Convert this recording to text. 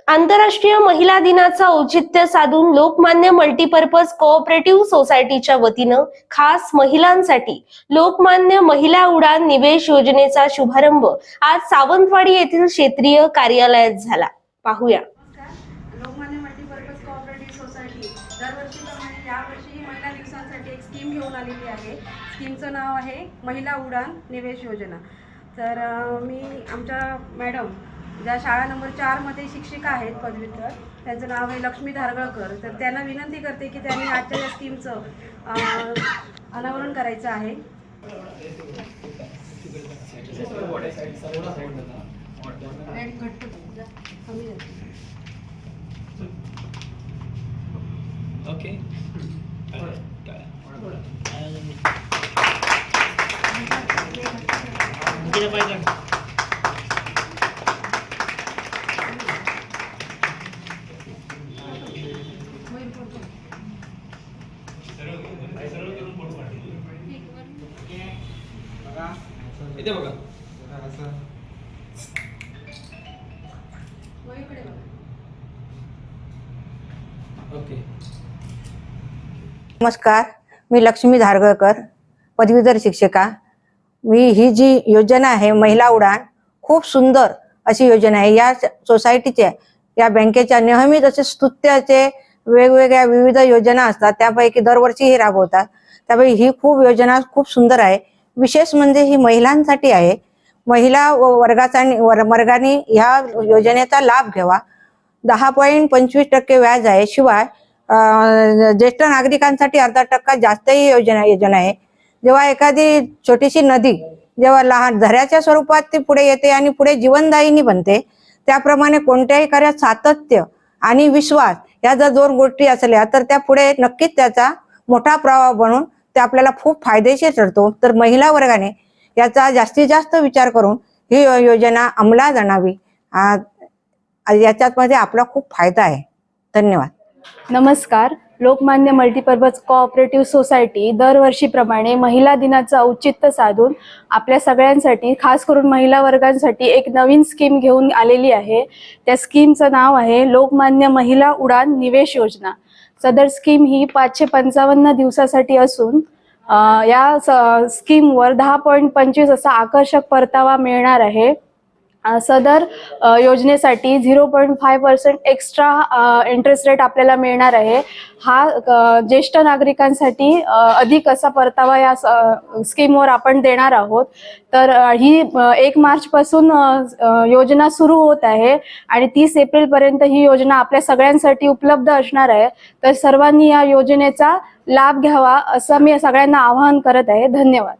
आंतरराष्ट्रीय महिला दिनाचं औचित्य साधून लोकमान्य मल्टीपर्पज कोऑपरेटिव्ह सोसायटीच्या वतीनं खास महिलांसाठी लोकमान्य महिला उडान निवेश योजनेचा शुभारंभ आज सावंतवाडी येथील क्षेत्रीय कार्यालयात झाला। पाहूया। लोकमान्य मल्टीपर्पज कोऑपरेटिव्ह सोसायटी दरवर्षीप्रमाणे यावर्षी महिला दिवसांसाठी एक स्कीम घेऊन आलेली आहे। स्कीमचं नाव आहे महिला उडान निवेश योजना। तर मी आमच्या मॅडम ज्या शाळा नंबर 4 मध्ये शिक्षिका आहेत पदवीधर, त्यांचं नाव आहे लक्ष्मी धारगळकर। तर त्यांना विनंती करते की त्यांनी आजच्या या स्कीमचं अनावरण करायचं आहे। ओके इथे बघा ओके। नमस्कार, मी लक्ष्मी धारगळकर, पदवीधर शिक्षिका। मी ही जी योजना आहे महिला उडान, खूप सुंदर अशी योजना आहे। या सोसायटीच्या या बँकेच्या नेहमीच असे स्तुत्याचे वेगवेगळ्या विविध योजना असतात, त्यापैकी दरवर्षी हे राबवतात। त्यापैकी ही खूप योजना खूप सुंदर आहे। विशेष म्हणजे ही महिलांसाठी आहे। महिला वर्गाने ह्या योजनेचा लाभ घ्यावा। 10.25% व्याज आहे। शिवाय ज्येष्ठ नागरिकांसाठी अर्धा टक्का जास्त ही योजना आहे। जेव्हा एखादी छोटीशी नदी जेव्हा लहान झऱ्याच्या स्वरूपात ती पुढे येते आणि पुढे जीवनदायिनी बनते, त्याप्रमाणे कोणत्याही कार्यात सातत्य आणि विश्वास या जर 2 गोष्टी असल्या तर त्या पुढे नक्कीच त्याचा मोठा प्रभाव बनून ते आपल्याला खूप फायदेशीर ठरतो। तर महिला वर्गाने याचा जास्तीत जास्त विचार करून ही योजना अंमलात आणावी। याच्यामध्ये आपला खूप फायदा आहे। धन्यवाद। नमस्कार, लोकमान्य मल्टीपर्पज कोऑपरेटिव्ह सोसायटी दरवर्षीप्रमाणे महिला दिनाचं औचित्य साधून आपल्या सगळ्यांसाठी, खास करून महिला वर्गांसाठी एक नवीन स्कीम घेऊन आलेली आहे। त्या स्कीमचं नाव आहे लोकमान्य महिला उडान निवेश योजना। सदर स्कीम ही 555 दिवसासाठी असून या स्कीमवर 10.25 असा आकर्षक परतावा मिळणार आहे। सदर योजनेसाठी 0.5% एक्स्ट्रा इंटरेस्ट रेट आपल्याला मिळणार आहे। हा ज्येष्ठ नागरिकांसाठी अधिक असा परतावा या स्कीमवर आपण देणार आहोत। तर ही 1 मार्च पासून योजना सुरू होत आहे आणि 30 एप्रिल पर्यंत ही योजना आपल्या सगळ्यांसाठी उपलब्ध असणार आहे। तर सर्वांनी या योजनेचा लाभ घ्यावा असं मी सगळ्यांना आवाहन करत आहे। धन्यवाद।